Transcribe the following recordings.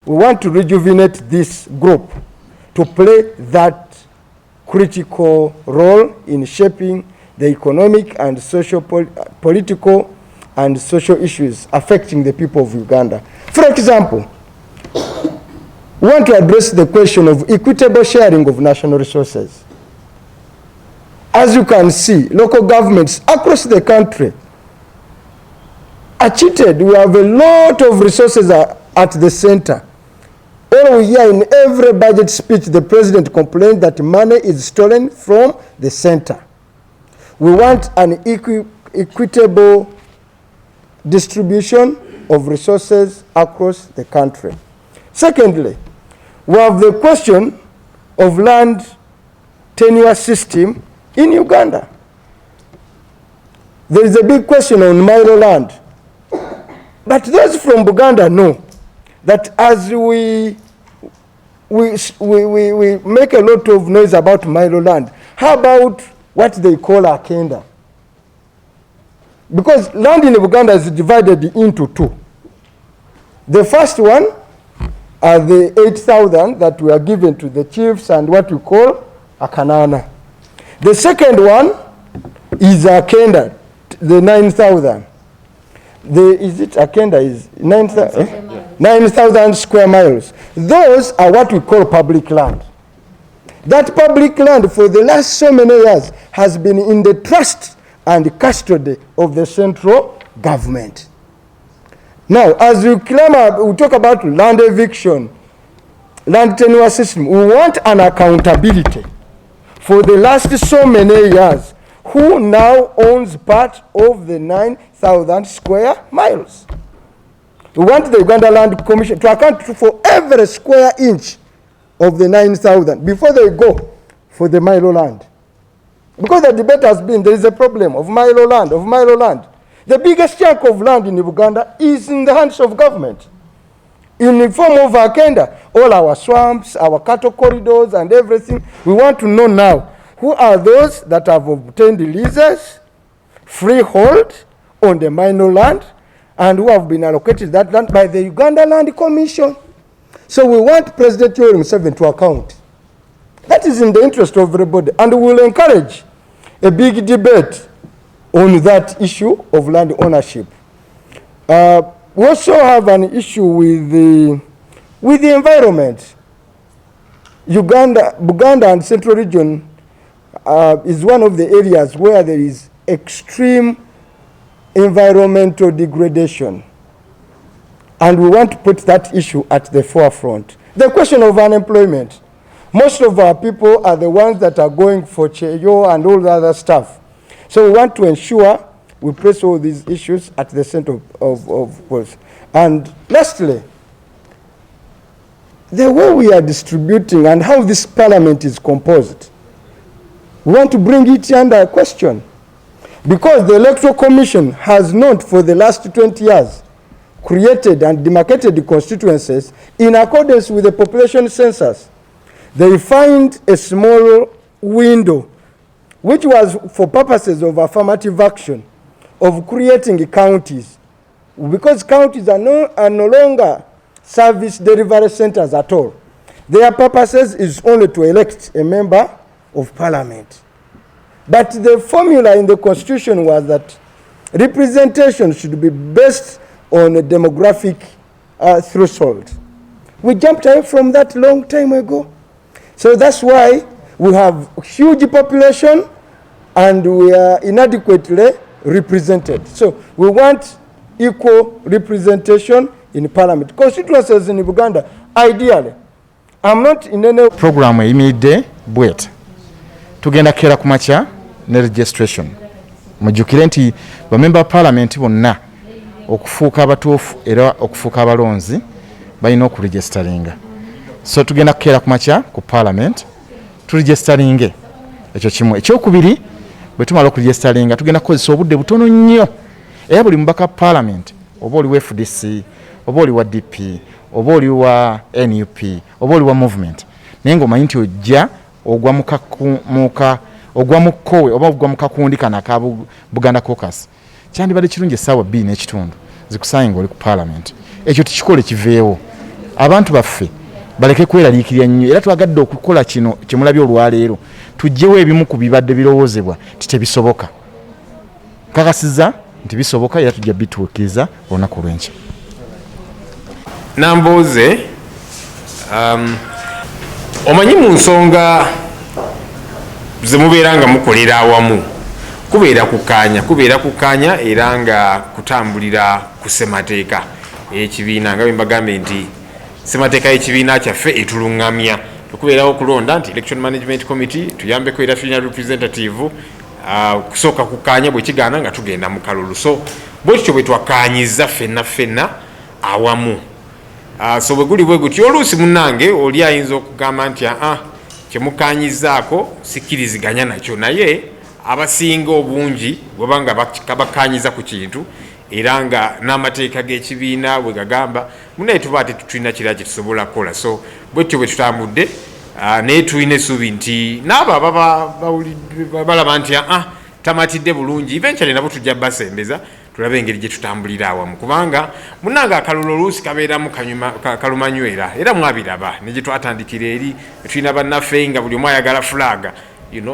we want to rejuvenate this group to play that critical role in shaping the economic and social, political and social issues affecting the people of Uganda. For example, we want to address the question of equitable sharing of national resources. As you can see, local governments across the country are cheated. We have a lot of resources at the center. All we hear in every budget speech, the president complains that money is stolen from the center. We want an equitable distribution of resources across the country. Secondly, we have the question of land tenure system in Uganda. There is a big question on Milo land. But those from Buganda know that as we make a lot of noise about Milo land, how about what they call Akenda? Because land in Uganda is divided into two. The first one are the 8,000 that were given to the chiefs and what we call Akanana. The second one is Akenda, the 9,000. Is it Akenda is 9,000 square miles. Those are what we call public land. That public land for the last so many years has been in the trust and custody of the central government. Now, as we talk about land eviction, land tenure system, we want an accountability for the last so many years. Who now owns part of the 9,000 square miles? We want the Uganda Land Commission to account for every square inch of the 9,000 before they go for the Milo land. Because the debate has been, there is a problem of Milo land. The biggest chunk of land in Uganda is in the hands of government. In the form of Akenda, all our swamps, our cattle corridors and everything, we want to know now, who are those that have obtained leases, freehold on the minor land, and who have been allocated that land by the Uganda Land Commission? So we want President Yoweri Museveni to account. That is in the interest of everybody, and we will encourage a big debate on that issue of land ownership. We also have an issue with the environment. Buganda and Central Region is one of the areas where there is extreme environmental degradation. And we want to put that issue at the forefront. The question of unemployment. Most of our people are the ones that are going for Cheyo and all the other stuff. So we want to ensure we place all these issues at the center of course. And lastly, the way we are distributing and how this parliament is composed, we want to bring it under question. Because the Electoral Commission has not, for the last 20 years, created and demarcated the constituencies in accordance with the population census. They find a small window, which was for purposes of affirmative action, of creating counties. Because counties are no longer service delivery centers at all. Their purposes is only to elect a member of parliament. But the formula in the constitution was that representation should be based on a demographic threshold. We jumped away from that long time ago. So that's why we have huge population and we are inadequately represented. So we want equal representation in parliament. Constituencies in Uganda, ideally, I'm not in any program imide bwet. Tugenda kera kumacha ne registration. Mujukire nti ba member parliament bonna okufuuka abatuufu era okufuuka abalonzi balina okuregisteringa. So tugenda kera kumacha ku parliament turegisteringe. Ekyo kimu. Ekyokubiri bwe tumala okuregisteringa tugenda kukozesa obudde butono nnyo. Era buli mubaka parliament oba oli wa FDC oba oli wa DP oba oli wa NUP oba oli wa movement naye ng'omanyi nti ojja ogwa mukowe oba ogwa mukakundika naka Buganda Caucus kyandibadde kirungi essaawa 2 n'ekitundu zikusaanye ng'oli ku parliament. Ekyo tukikole kiveewo abantu baffe baleke kweraliikirira nnyo era twagadde okukola kino kyemulabye olwaleero tujjewo ebimu ku bibadde birowoozebwa titebisoboka kakasiza nti bisoboka era tujja bituukiriza olunaku lw'enkya. Nambooze omanyi mu nsonga ze mubeera nga mukolera awamu kubeera kukaanya era nga kutambulira ku ssemateeka ekibiina nga bwe mbagambye nti ssemateeka y'ekibiina kyaffe etuluŋŋamya tukubeerawo okulonda nti election management committee tuyambeko era tulina representative kusooka kukaanya bwe kigaana nga tugenda mu kalulu so bwe tutyo bwe twakaanyiza ffenna awamu. So bwe guli bwe gutyo oluusi munnange oli ayinza okugamba nti kyemukaanyizaako sikkiriziganya nakyo naye abasinga obungi bwebanga bakaanyiza ku kintu era nga n'amateeka g'ekibiina bwe gagamba munaye tuba tetulina kirala kye tusobola kukola so bwe tutyo bwe tutambudde naye tulina essuubi nti n'abo balaba nti tamatidde bulungi eventually nabo tujja basembeza tulabe engeri gye tutambulira awamu kubanga munnanga akalulu oluusi kabeeramu kalumanywera era mwabiraba ne gye twatandikira eri tulina bannaffe nga buli omu ayagala fulaga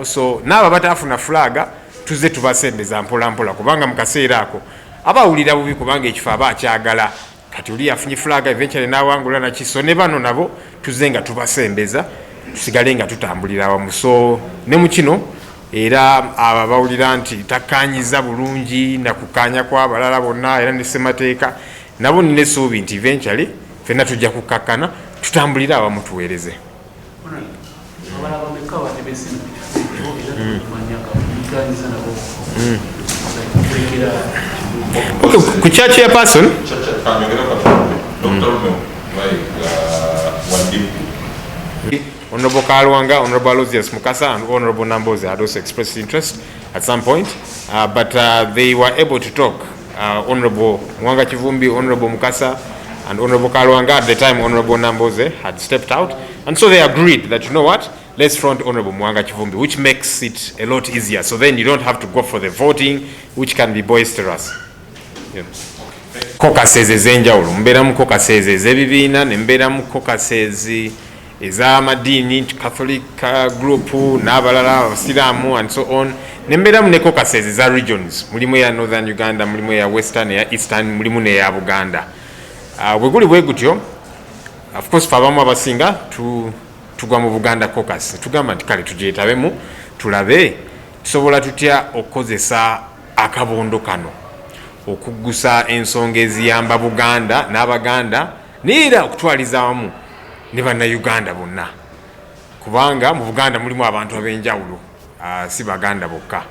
so n'abo bataafuna fulaga tuzze tubasembeza mpola mpola kubanga mu kaseera ako abawulira bubi kubanga ekifo aba akyagala kati oli yafunye fulaga eventually n'awangula nakiso ne bano nabo tuzze nga tubasembeza tusigale nga tutambulira awamu so ne mu kino era abawulira nti takaanyiza bulungi nakukaanya kw'abalala bonna era ne ssemateeka nabo nina essuubi nti eventually ffenna tujja kukakkana tutambulire awamu tuweereze. Ku church ya person Honorable Kalwanga, Honorable Aloysius Mukasa, and Honorable Nambooze had also expressed interest at some point, but they were able to talk. Honorable Mwanga Kivumbi, Honorable Mukasa, and Honorable Kalwanga, at the time Honorable Nambooze had stepped out, and so they agreed that, you know what, let's front Honorable Mwanga Kivumbi, which makes it a lot easier. So then you don't have to go for the voting, which can be boisterous. Yeah. Caucuses ez'enjawulo, mbeeramu caucuses ez'ebibiina, ne mbeeramu caucuses ez'amadiini, Catholic group n'abalala abasiraamu and so on, ne mbeeramu ne caucuses eza regions, mulimu eya Northern Uganda, mulimu eya Western, eya Eastern, mulimu n'eya Buganda. Bwe guli bwe gutyo, of course fe abamu abasinga tugwa mu Buganda caucus, tugamba nti kale tugyetabemu tulabe tusobola tutya okukozesa akabondo kano okuggusa ensonga eziyamba Buganda n'Abaganda neera okutwaliza wamu ne bannayuganda bonna kubanga mu Buganda mulimu abantu ab'enjawulo si Baganda bokka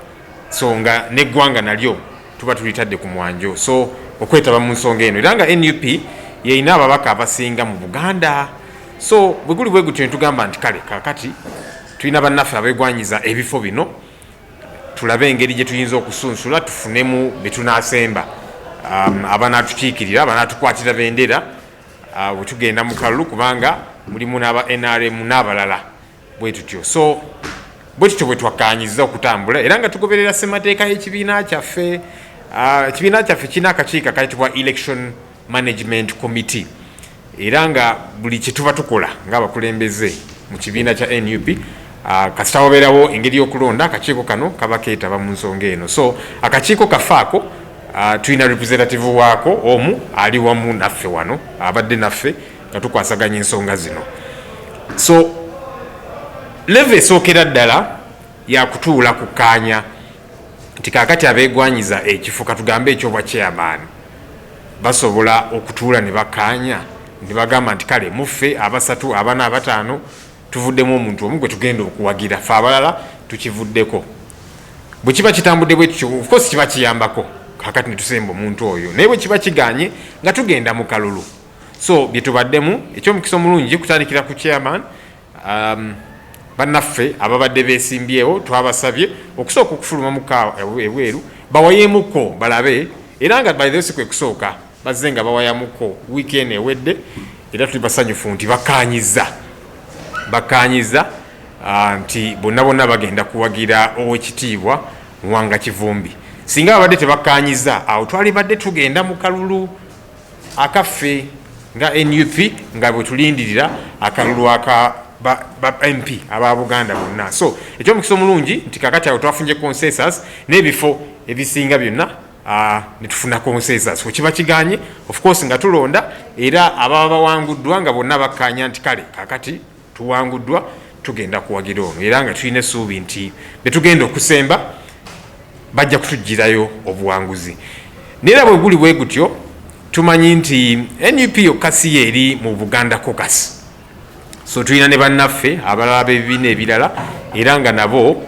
so nga n'eggwanga nalyo tuba tulitadde ku mwanjo so okwetaba mu nsonga eno era nga NUP yeyina ababaka abasinga mu Buganda so bwe guli bwe gutyo tugamba nti kale kakati tulina bannaffe abeegwanyiza ebifo bino tulabe engeri gye tuyinza okusunsula tufunemu betunaasemba abanaatukiikirira abanaatukwatira bendera bwe tugenda mu kalulu kubanga mulimu n'aba NRM n'abalala bwe tutyo so bwe tutyo bwe twakaanyiza okutambula era nga tugoberera ssemateeka y'ekibiina kyaffe ekibiina kyaffe kirina akakiiko akayitibwa election management committee era nga buli kye tuba tukola ng'abakulembeze mu kibiina kya NUP kasita wabeerawo engeri y'okulonda akakiiko kano kaba keetaba mu nsonga eno so akakiiko kafaako tulina representative waako omu ali wamu naffe wano abadde naffe nga tukwasaganya ensonga zino so leve esookera ddala yakutuula kukaanya nti kaakati abeegwanyiza ekifo katugambe ekyobwa chairman basobola okutuula ne bakaanya ne bagamba nti kale muffe abasatu abana abataano tuvuddemu omuntu omu gwe tugenda okuwagira fe abalala tukivuddeko bwe kiba kitambudde bwe tutyo of course kiba kiyambako kakati ne tusemba omuntu oyo naye bwe kiba kiganye nga tugenda mu kalulu so bye tubaddemu ekyomukisa omulungi kutandikira ku chairman bannaffe ababadde beesimbyewo twabasabye okusooka okufuluma muka ebweru bawayemuko balabe era nga by the way kwe kusooka bazze nga bawayamuko weekend ewedde era tuli basanyufu nti bakaanyiza nti bonna bagenda kuwagira ow'ekitiibwa Mwanga Kivumbi singa babadde tebakaanyiza awo twali badde tugenda mu kalulu akaffe nga NUP nga bwe tulindirira akalulu aka ba MP aba Buganda bonna. So ekyomukisa omulungi nti kakati awo twafunye consensus n'ebifo ebisinga byonna netufuna consensus wekiba kiganye of course nga tulonda era ababa bawanguddwa nga bonna bakkanya nti kale kakati tuwanguddwa tugenda kuwagira ono era nga tulina essuubi nti betugenda okusemba bajja kutugirayo obuwanguzi. Neera bwe guli bwe gutyo tumanyi nti NUP yokka si eri mu Buganda Caucus. So tulina ne bannaffe abalala b'ebibiina ebirala era nga nabo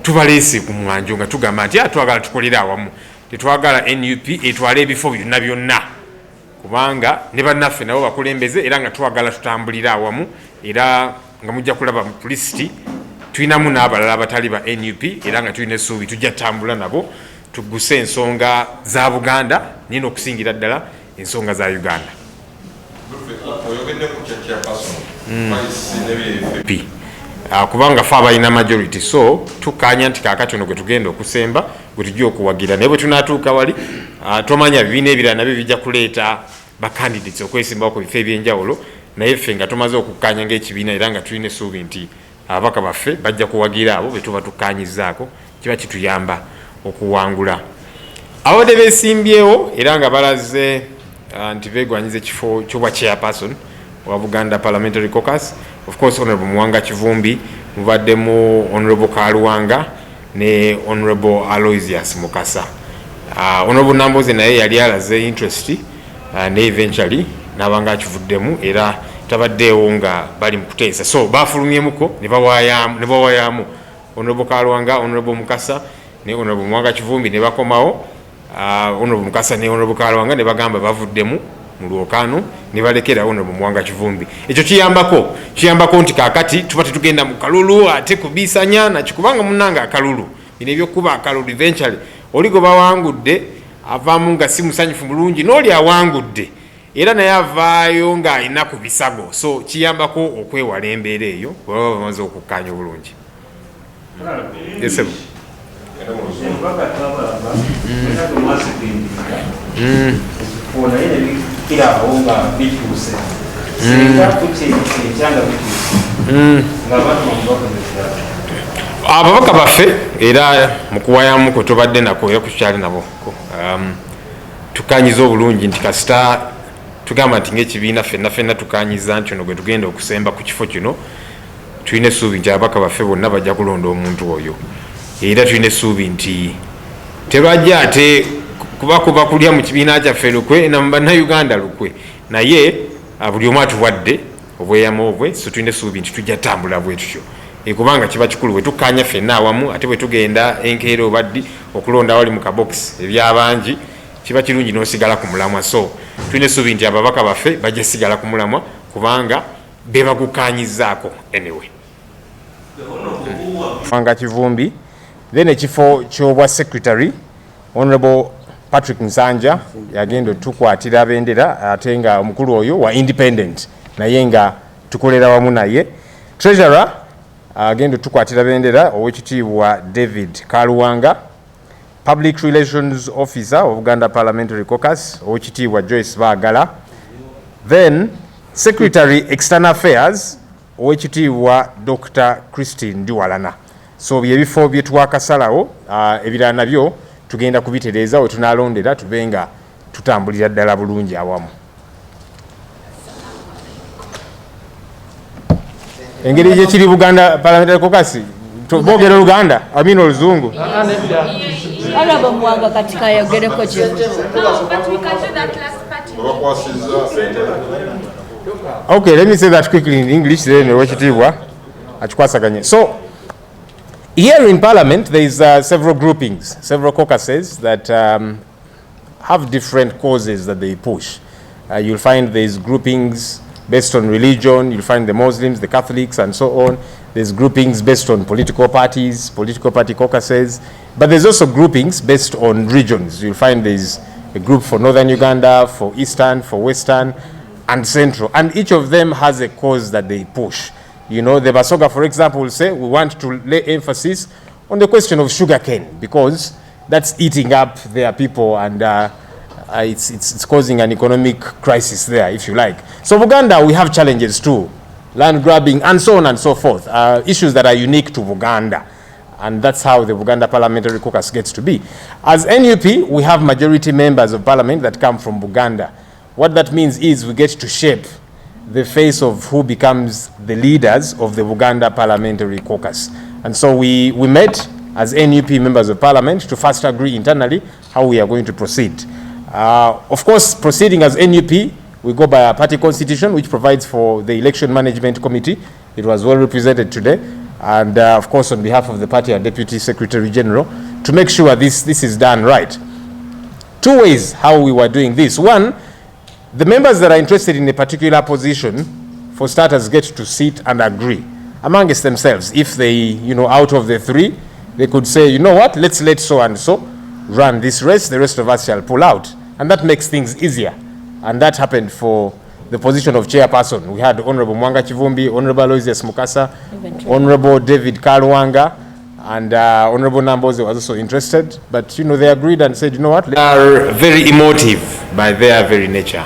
tubaleese ku mwanjo nga tugamba nti twagala tukolera awamu, tetwagala NUP etwala ebifo byonna byonna kubanga ne bannaffe nabo bakulembeze era nga twagala tutambulira awamu era nga mujja kulaba mu pulisiti tulinamu n'abalala abatali ba NUP era nga tulina essuubi tujja tutambula nabo tugguse ensonga za Buganda nina okusingira ddala ensonga za Uganda. Kubanga fe abalina majority so tukanya nti kakati ono gwe tugenda okusemba gwe tujja okuwagira naye bwe tunaatuuka wali tomanya bibiina ebirala nabyo bijja kuleeta bacandidates okwesimbawo ku bifo ebyenjawulo naye ffe nga tumaze okukkaanya ng'ekibiina era nga tulina essuubi nti ababaka baffe bajja kuwagira abo be tuba tukkaanyizaako kiba kituyamba okuwangula. Abadde beesimbyewo era nga balaze nti beegwanyiza ekifo ky'obwa chairperson wa Buganda Parliamentary Caucus. Of course Honorable Mwanga Kivumbi, mubaddemu Honorable Kaluwanga ne Honorable Aloysius Mukasa. Honorable Nambooze naye yali alaze interest ne eventually n'abanga akivuddemu era tabaddeewo nga bali mu kuteesa. So baafulumyemuko ne bawaayamu Honorable Kaluwanga, Honorable Mukasa ne Honorable Mwanga Kivumbi ne bakomawo Honorable Mukasa ne Honorable Kaluwanga ne bagamba bavuddemu mu lwokaano ne balekera Honorable Mwanga Kivumbi. Ekyo kiyambako nti kakati tuba tetugenda mu kalulu ate kubiisanya nakikubanga munnanga akalulu bino ebyokuba akalulu eventually oli gwe bawangudde avaamu nga si musanyufu mulungi n'oli awangudde era naye avaayo ng'alina ku bisago. So kiyambako okwewala embeera eyo bwebaba bamaze okukkaanya obulungi. Ababaka baffe era mu kuwayamu kwe tubadde nako era kukyali nabo tukanyiza obulungi nti kasita tugamba nti ng'ekibiina ffenna tukanyiza nti ono gwe tugenda okusemba ku kifo kino tulina essuubi nti ababaka baffe bonna bajja kulonda omuntu oyo era tulina essuubi nti tebajja ate kuba kulya mu kibiina kyaffe lukwe na mu bannayuganda lukwe naye buli omu atuwadde obweyamo obwe. So tulina essuubi nti tujja tambula bwe tutyo kubanga kiba kikulu bwe tukkaanya ffenna awamu ate bwe tugenda enkeera obaddi okulonda wali mu kabokisi ebyabangi kiba kirungi n'osigala ku mulamwa. So tulina essuubi nti ababaka baffe bajja sigala ku mulamwa kubanga be bagukkaanyizaako anyway. Mwanga Kivumbi then ekifo ky'obwa secretary Honorable Patrick Nsanja yagenda tukwatira bendera ate nga omukulu oyo wa independent naye nga tukolera wamu naye. Treasurer agenda tukwatira bendera owekitiibwa David Kaluwanga. Public Relations Officer of Buganda Parliamentary Caucus owekitiibwa Joyce Baagala. Then Secretary External Affairs owekitiibwa Dr. Christine Ndiwalana. So byebifo bye twakasalawo ebirala nabyo tugenda kubitereeza we tunalondera tubenga tutambulira ddala bulungi awamu. Engeri gye kiri Buganda Parliamentary Caucus boogera Oluganda amina Oluzungu. Honorable Mwanga katika yogereko gye. Okay, let me say that quickly in English then wekitiibwa akikwasaganye. So here in Parliament, there is several groupings, several caucuses that have different causes that they push. You'll find there's groupings based on religion, you'll find the Muslims, the Catholics, and so on. There's groupings based on political parties, political party caucuses, but there's also groupings based on regions. You'll find there's a group for Northern Uganda, for Eastern, for Western, and Central, and each of them has a cause that they push. You know, the Basoga, for example, will say we want to lay emphasis on the question of sugarcane because that's eating up their people and it's causing an economic crisis there, if you like. So Buganda, we have challenges too, land grabbing and so on and so forth, issues that are unique to Buganda. And that's how the Buganda Parliamentary Caucus gets to be. As NUP, we have majority members of parliament that come from Buganda. What that means is we get to shape the face of who becomes the leaders of the Buganda Parliamentary Caucus. And so we met as NUP members of parliament to first agree internally how we are going to proceed. Of course, proceeding as NUP, we go by our party constitution, which provides for the election management committee. It was well represented today. And of course, on behalf of the party, our Deputy Secretary General, to make sure this is done right. Two ways how we were doing this. One, the members that are interested in a particular position, for starters, get to sit and agree amongst themselves. If they, out of the three, they could say, you know what, let's let so and so run this race, the rest of us shall pull out. And that makes things easier. And that happened for the position of chairperson. We had Honorable Mwanga Chivumbi, Honorable Aloysius Mukasa, Honorable David Kalwanga, and Honorable Nambooze was also interested. But, they agreed and said, you know what? They are very emotive by their very nature.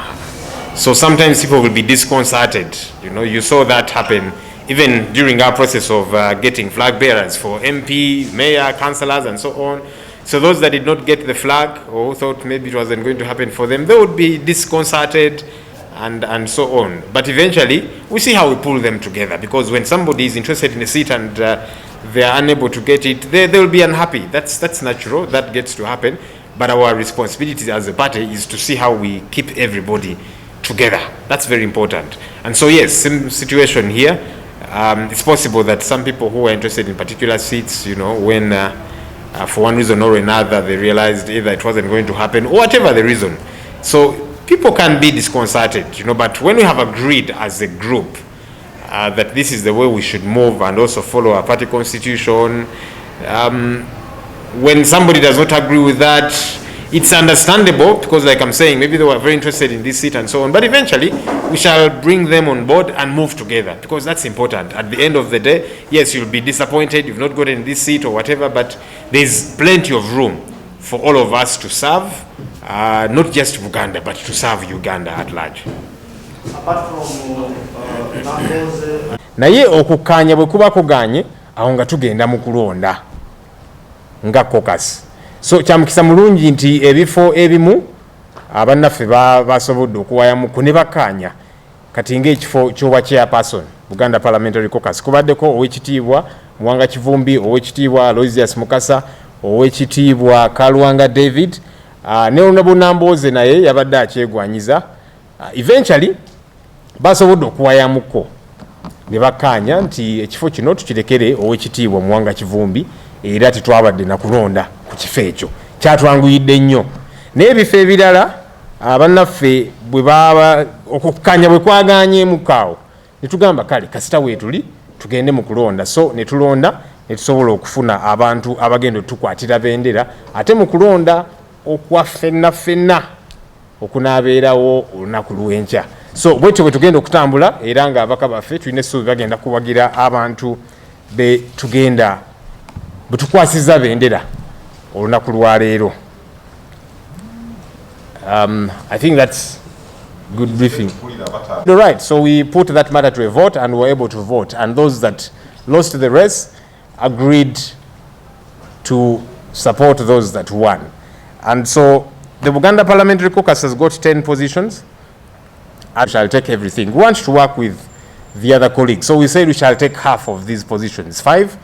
So sometimes people will be disconcerted. You saw that happen even during our process of getting flag bearers for MP, mayor, councillors, and so on. So those that did not get the flag or thought maybe it wasn't going to happen for them, they would be disconcerted and so on. But eventually, we see how we pull them together, because when somebody is interested in a seat and they are unable to get it, they will be unhappy. That's natural. That gets to happen. But our responsibility as a party is to see how we keep everybody together. That's very important. And so yes, same situation here. It's possible that some people who are interested in particular seats, when for one reason or another they realized either it wasn't going to happen or whatever the reason. So people can be disconcerted, but when we have agreed as a group that this is the way we should move and also follow our party constitution, when somebody does not agree with that, it's understandable, because like I'm saying, maybe they were very interested in this seat and so on, but eventually we shall bring them on board and move together, because that's important. At the end of the day, yes, you'll be disappointed you've not gotten this seat or whatever, but there's plenty of room for all of us to serve, not just Uganda, but to serve Uganda at large. Apart from Nambooze, naye okukkaanya bwe kuba kuganye, awo nga tugenda mu kulonda nga caucus. So kyamukisa mulungi nti ebifo ebimu abannaffe basobodde okuwayamuku ne bakkaanya kati ng'ekifo ky'obwa chairperson Buganda Parliamentary Caucus kubaddeko ow'ekitiibwa Mwanga Kivumbi, ow'ekitiibwa Aloysius Mukasa, ow'ekitiibwa Kalwanga David, ne Honorable Nambooze naye yabadde akyegwanyiza. Eventually basobodde okuwayamuko ne bakkaanya nti ekifo kino tukirekere ow'ekitiibwa Mwanga Kivumbi, era tetwabadde na kulonda ku kifo ekyo, kyatwanguyidde nnyo. N'ebifo ebirala abannaffe bwe baba okukkaanya bwe kwaganyeemuko awo ne tugamba kale kasita weetuli tugende mu kulonda. So ne tulonda ne tusobola okufuna abantu abagenda otukwatira bendera, ate mu kulonda okwa ffenna okunaabeerawo olunaku lw'enkya. So bwetyo bwe tugenda okutambula, era ng'abaka baffe tulina essuubi bagenda kuwagira abantu be tugenda bwe tukwasiza bendera olunaku lwa leero. I think that's good briefing. Right, so we put that matter to a vote and we were able to vote, and those that lost the race agreed to support those that won. And so the Buganda Parliamentary Caucus has got 10 positions. I shall take everything. We want to work with the other colleagues, so we said we shall take half of these positions, 5,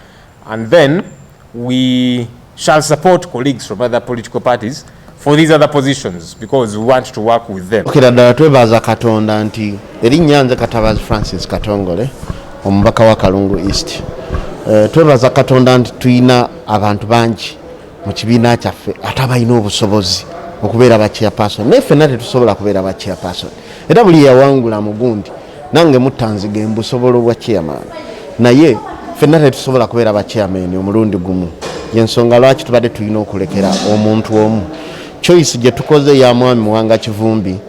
and then we shall support colleagues from other political parties for these other positions, because we want to work with them. Okay, ddala twebaza Katonda nti erinnya nze Katabazi Francis Katongole, omubaka wa Kalungu East. Twebaza Katonda nti tuyina abantu bangi mu kibiina kyaffe ate abalina obusobozi okubeera ba chairperson. Naye ffenna tetusobola kubeera ba chairperson. Era buli yawangula mu gundi nange muttanzige mbusobola obwa chairman. Naye ffenna tetusobola kubeera ba chairman omulundi gumu. Y'ensonga lwaki tubadde tulina okulekera omuntu omu. Choice gye tukoze ya mwami Mwanga Kivumbi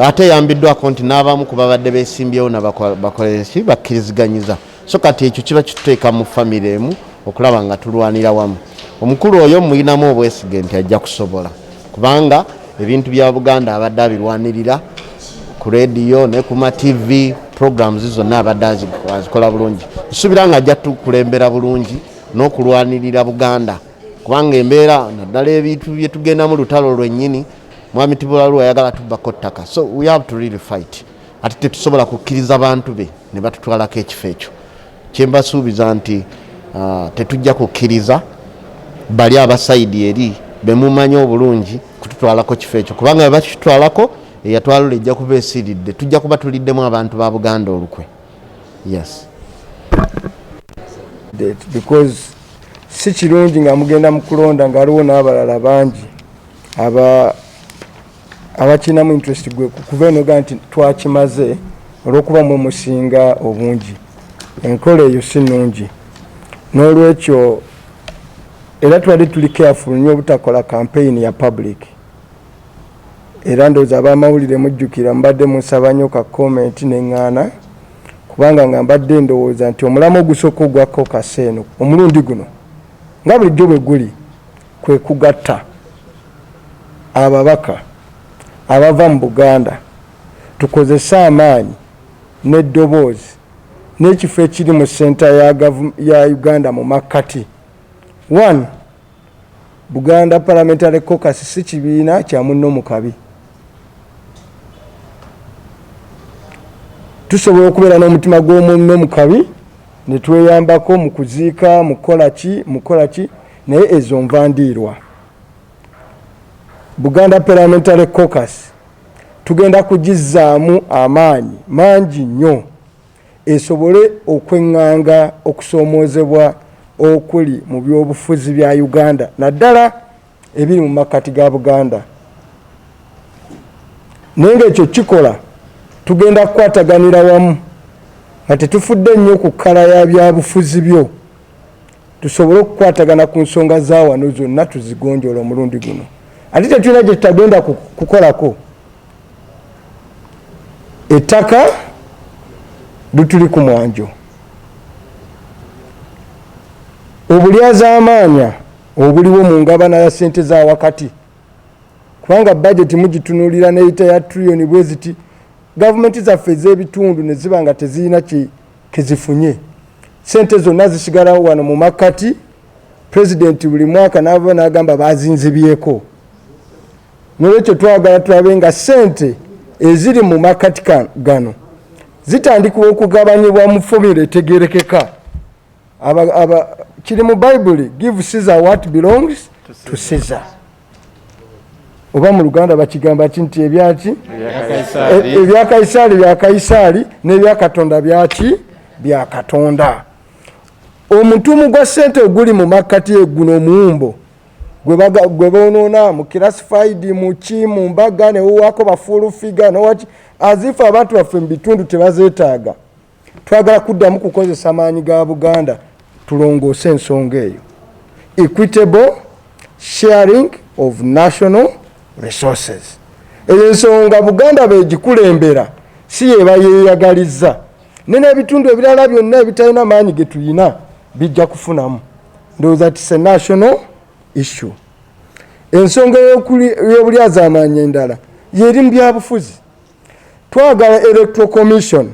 ate yambiddwako nti n'abamu ku babadde beesimbyewo nabakolesi bakkiriziganyiza. So kati ekyo kiba kituteeka mu famire emu okulaba nga tulwanira wamu. Omukulu oyo muyinamu obwesige nti ajja kusobola, kubanga ebintu bya Buganda abadde abirwanirira ku radio ne ku ma TV programs zonna abadde azikola bulungi. Nsuubira nga ajja tukulembera bulungi n'okulwanirira Buganda kubanga embeera naddala ebintu bye tugenda mu lutalo lwennyini Mwami Tibulalu ayagala tubbako ttaka. So we have to really fight. Ate tetusobola kukkiriza bantu be ne batutwalako ekifo ekyo. Kye mbasuubiza nti tetujja kukkiriza bali abasayidi eri bemumanyi obulungi kututwalako kifo ekyo kubanga bwe bakitutwalako eyatwalula ejja kuba esiridde tujja kuba tuliddemu abantu ba Buganda olukwe. Yes. Because si kirungi nga mugenda mu kulonda nga aliwo n'abalala bangi abakinamu interest gwe kuva eno ga nti twakimaze olw'okuba mu musinga obungi. Enkola eyo si nnungi. N'olwekyo era twali tuli careful nnyo obutakola campaign ya public. Era ndowooza ab'amawulire mujjukira mbadde musaba nnyo ka comment n'eŋŋaana kubanga nga mbadde ndowooza nti omulamu ogusooka ogwa Caucus eno omulundi guno nga bulijjo bwe guli kwe kugatta ababaka abava mu Buganda tukozese amaanyi n'eddoboozi n'ekifo ekiri mu senta ya Uganda mu makkati. 1. Buganda Parliamentary Caucus si kibiina kya munno mu kabi. Tusobola okubeera n'omutima gw'omunno mu kabi ne tweyambako mu kuziika mukola ki naye ezo nvandiirwa. Buganda Parliamentary Caucus tugenda kugizzaamu amaanyi mangi nnyo esobole okweŋŋanga okusoomoozebwa okuli mu byobufuzi bya Uganda naddala ebiri mu makkati ga Buganda. Naye ng'ekyo kikola tugenda kukwataganira wamu nga tetufudde nnyo ku kkala ya byabufuzi byo tusobole okukwatagana ku nsonga za wano zonna tuzigonjoola omulundi guno. Ate tetulina gye tutagenda kukolako. Ettaka butuli ku mwanjo. Obulyazaamaanya obuliwo mu ngabana ya ssente za wakati kubanga budget mugitunuulira n'eyita ya trillion bwe ziti gavumenti zaffe ez'ebitundu ne ziba nga tezirina kezifunye. Ssente zonna zisigalawo wano mu makkati. Pulezidenti buli mwaka n'ava n'agamba bazinzibyeko. N'olwekyo twagala tulabe nga ssente eziri mu makkati gano zitandikibwa okugabanyibwa mu fomula etegerekeka. Kiri mu Bible, give Caesar what belongs to Caesar. Oba mu Luganda bakigamba nti ebyaki ebya Kaisaali bya Kaisaali n'ebya Katonda byaki bya Katonda. Omutumu gwa ssente oguli mu makkati eguno muwumbo gwe boonoona mu classified mu mbaga ne wako bafuulu figa nowaki azifu abantu baffe mu bitundu tebazeetaaga. Twagala kuddamu kukozesa maanyi ga Buganda tulongoose ensonga eyo. Equitable sharing of national resources. Eyo ensonga Buganda beegikulembera si yeba yeeyagalizza. N'ebitundu ebirala byonna ebitalina maanyi ge tulina bijja kufunamu. Ndowooza ti se national issue. Ensonga y'obulyazaamaanya endala yeri mu byabufuzi. Twagala electoral commission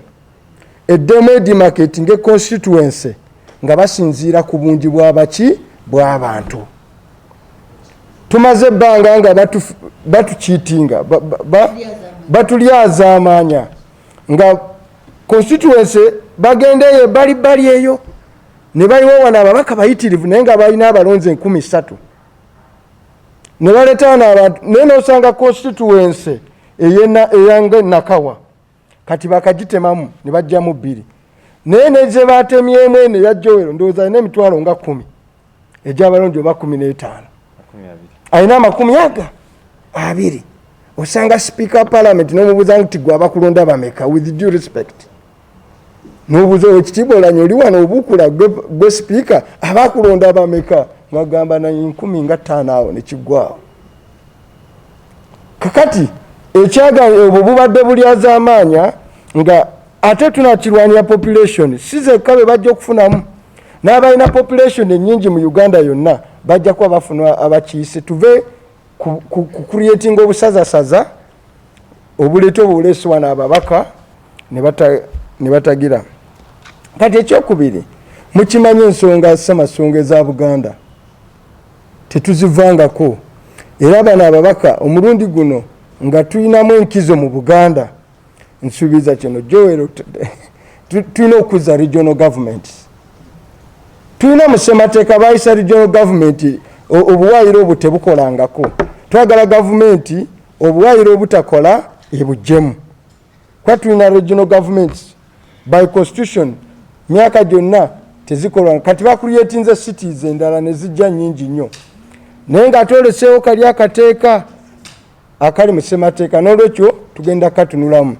eddemu edimarketing constituency nga basinziira ku bungi bw'abantu. Tumaze ebbanga nga batukiitinga batulyazaamaanya nga constituency bagendeyo bali eyo ne baliwo wano ababaka bayitirivu naye nga balina abalonzi 13,000 ne baleeta wano abantu naye n'osanga constituency eyange Nakawa kati bakagitemamu ne bajjamu 2 naye neze batemyemu eno eya Joel ndowooza alina emitwalo nga 10 egy'abalonzi oba 15 alina 20 osanga speaker parliament n'omubuuza nti gwe abakulonda bameka with due respect n'obuuza ekitiibwa olanya oli wano obuukula gwe speaker abakulonda bameka ngagamba na 15 awo nekiggwawo. Kakati ekyaga obwo bubadde bulyazaamaanya nga ate tunakirwanira population si zekka be bajja okufunamu n'abalina population ennyingi mu Uganda yonna bajja kuba bafuna abakiise tuve creating obusazasaza obuleeta obuleesibwa n'ababaka ne batagira. Kati ekyokubiri mukimanyi ensonga ssamasonga eza Buganda tetuzivangako, era bano ababaka omulundi guno nga tulinamu enkizo mu Buganda, nsuubiza kino Joel, tulina okuzza regional government. Tulina mu ssemateeka baayisa regional government obuwaayiro obwo tebukolangako. Twagala gavumenti obuwaayiro obutakola ebugyemu. Kwa tulina regional governments by constitution myaka gyonna tezikolwa. Kati bakuliyetinze cities endala ne zijja nnyingi nnyo, naye ng'atwoleseewo kali akateeka akali mu ssemateeka, n'olwekyo tugenda katunulamu.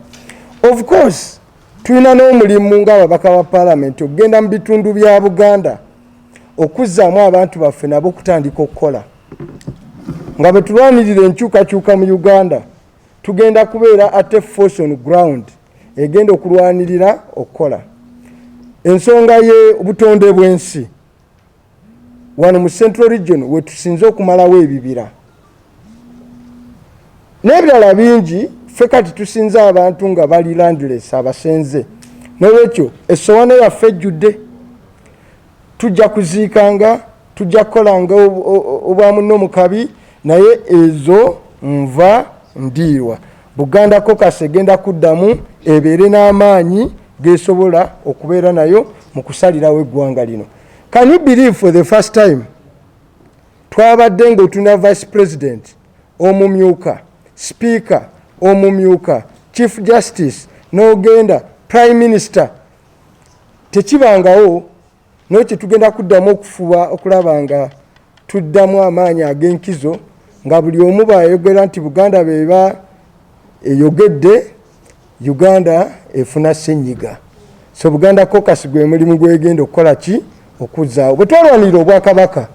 Of course tulina n'omulimu ng'ababaka ba Parliament okugenda mu bitundu bya Buganda okuzzaamu abantu baffe nabo okutandika okukola. Nga bwe tulwanirira enkyukakyuka mu Uganda, tugenda kubeera ate force on ground egenda okulwanirira okukola. Ensonga y'obutonde bw'ensi wano mu Central Region we tusinze okumalawo ebibira n'ebirala bingi, ffe kati tusinze abantu nga bali landless abasenze. N'olwekyo essowaano yaffe ejjudde, tujja kuziikanga, tujja kukolanga obwa munno mu kabi, naye ezo nva ndiirwa. Buganda Caucus egenda kuddamu ebeere n'amaanyi gesobola okubeera nayo mu kusalirawo eggwanga lino. Can you believe for the first time twabadde ng'otuna vice president omumyuka, speaker omumyuka, chief justice n'ogenda prime minister, tekibangawo. N'ekyo tugenda kuddamu okufuba okulaba nga tuddamu amaanyi ag'enkizo, nga buli omu bw'ayogera nti Buganda beba eyogedde, Uganda efuna ssenyiga. So Buganda Caucus gwe mulimu gwegenda okukola ki? Okuzzaawo. Bwe twalwanira obwakabaka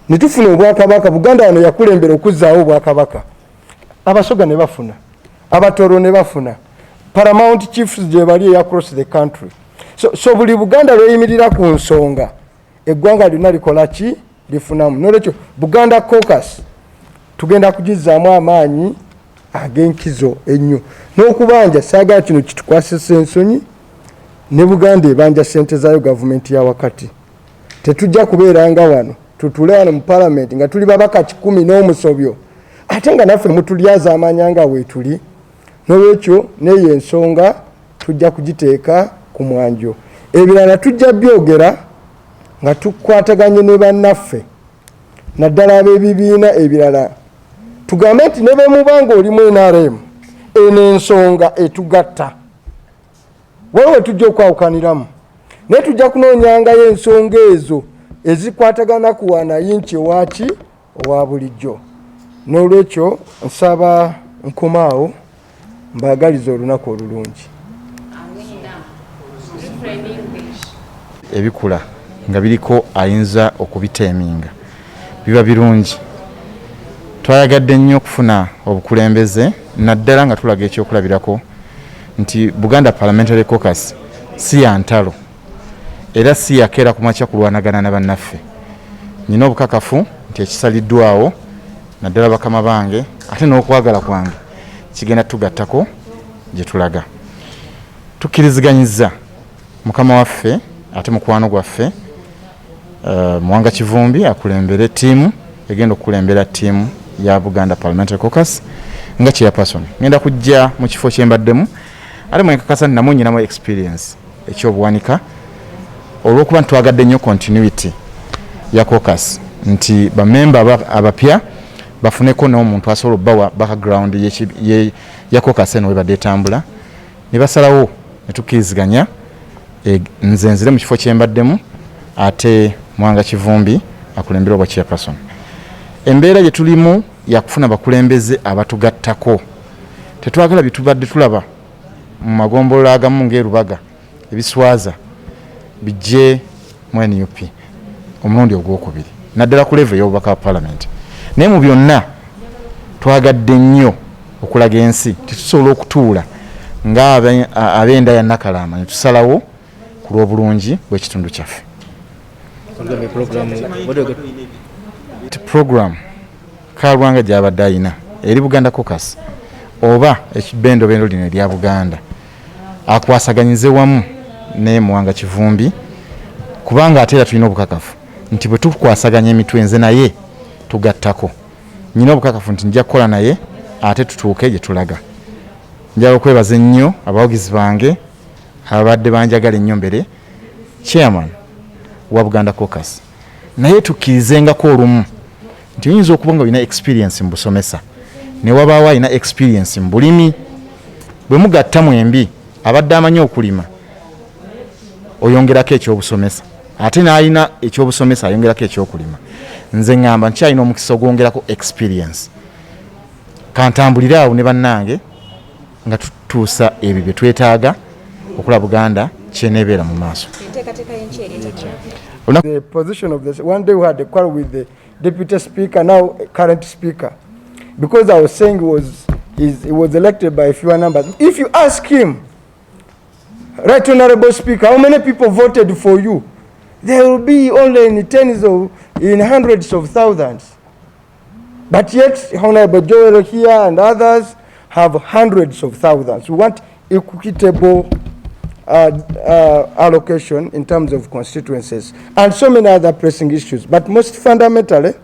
ne tufuna obwakabaka, Buganda wano yakulembera okuzzaawo obwakabaka. Abasoga ne bafuna, Abatoro ne bafuna, Paramount chiefs gye bali across the country. So buli Buganda lweyimirira ku nsonga, eggwanga lyonna likola ki? Lifunamu. N'olwekyo Buganda Caucus tugenda kugizzaamu amaanyi ag'enkizo ennyo, n'okubanja saagala kino kitukwasisa ensonyi ne Buganda ebanja ssente zaayo gavumenti ya wakati. Tetujja kubeeranga wano tutule wano mu Parliament nga tuli babaka 10 n'omusobyo ate nga naffe mutulyaza amanya nga weetuli. N'olwekyo neyo ensonga tujja kugiteeka ku mwanjo. Ebirala tujja byogera nga tukwataganye ne bannaffe naddala ab'ebibiina ebirala, tugambe nti ne bwe mubanga oli mu NRM eno ensonga etugatta, waliwo tujja okwawukaniramu, naye tujja kunoonyangayo ensonga ezo ezikwatagana ku wanayinki owaki owa bulijjo. N'olwekyo nsaba nkomaawo mbaagaliza olunaku olulungi. Ebikula nga biriko ayinza okubiteeminga biba birungi. Twayagadde nnyo okufuna obukulembeze naddala nga tulaga ekyokulabirako nti Buganda Parliamentary Caucus si ya ntalo era si yakeera ku makya kulwanagana na bannaffe. Nina obukakafu nti ekisaliddwawo naddala bakama bange ate n'okwagala kwange kigenda tugattako gye tulaga. Tukkiriziganyizza mukama waffe ate mukwano gwaffe Mwanga Kivumbi akulembere ttiimu egenda okukulembera ttiimu ya Buganda Parliamentary Caucus nga chairperson. Ngenda kujja mu kifo kyembaddemu ate mwenkakasa nti namwe nyinamu experience ekyobuwanika olw'okuba ntwagadde nnyo continuity ya caucus nti bamemba abapya bafuneko n'omuntu asobola obbawa background ya caucus eno webadde etambula ne basalawo ne tukkiriziganya nze nzire mu kifo kyembaddemu ate Mwanga Kivumbi akulembera obwa chairperson. Embeera gye tulimu yakufuna bakulembeze abatugattako. Tetwagala bitubadde tulaba mu magombolola agamu ng'erubaga ebiswaza bijje mu NUP omulundi ogwokubiri naddala ku level y'obubaka wa Parliament. Naye mu byonna twagadde nnyo okulaga ensi tetusobola okutuula nga ab'enda ya Nakalama ne tusalawo ku lw'obulungi bw'ekitundu kyaffe. program Kalwanga gy'abadde alina eri Buganda Caucus oba ekibendobendo lino erya Buganda akwasaganyize wamu ne Muwanga Kivumbi kubanga ate era tulina obukakafu nti bwe tukwasaganya emitwe nze naye tugattako nyina obukakafu nti nja kukola naye ate tutuuke gye tulaga. Njagala okwebaza ennyo abawagizi bange abadde banjagala ennyo mbere chairman wa Buganda Caucus naye tukkirizengaku olumu nti oyinza okuba nga olina experience mu busomesa ne wabaawo alina experience mu bulimi bwe mugatta mwembi abadde amanyi okulima oyongerako ekyobusomesa ate n'alina ekyobusomesa ayongerako ekyokulima nze ŋŋamba nkyalina omukisa ogwongerako experience kantambulire awo ne bannange nga tutuusa ebyo bye twetaaga okulaba Buganda kyeneebeera mu maaso. The position of this, one day we had a quarrel with the deputy speaker, now current speaker, because I was saying he was elected by fewer numbers. If you ask him, Right Honorable Speaker, how many people voted for you? There will be only in hundreds of thousands. But yet, Honorable Joel here and others have hundreds of thousands. We want equitable allocation in terms of constituencies and so many other pressing issues. But most fundamentally,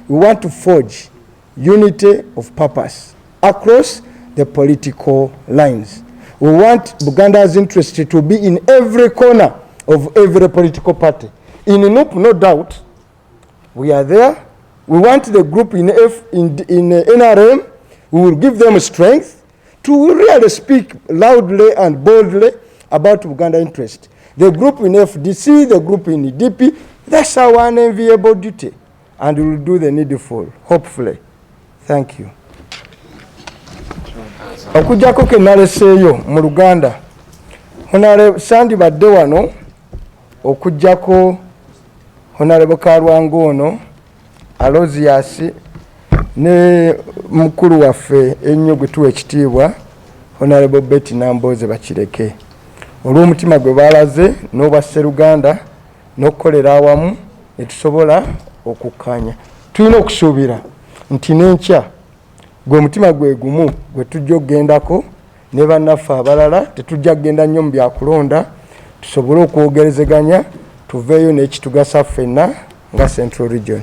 we want to forge unity of purpose across the political lines. We want Buganda's interest to be in every corner of every political party. In NUP, no doubt, we are there. We want the group in NRM, we will give them strength to really speak loudly and boldly about Buganda interest. The group in FDC, the group in EDP, that's our unenviable duty. And we will do the needful, hopefully. Thank you. Okujjako ke naleseeyo mu Luganda Honorable Sandi badde wano okujjako Honorable Kalwanga ono Alozias ne mukulu waffe ennyo gwe tuwa ekitiibwa Honorable Betty Nambooze bakireke olw'omutima gwe baalaze n'obwa Sseruganda n'okukolera awamu ne tusobola okukkanya. Tulina okusuubira nti n'enkya gwe mutima gwe gumu gwe tujja okugendako ne bannaffe abalala tetujja kugenda nnyo mu byakulonda tusobole okwogerezeganya tuveeyo n'ekitugasa ffenna nga Central Region.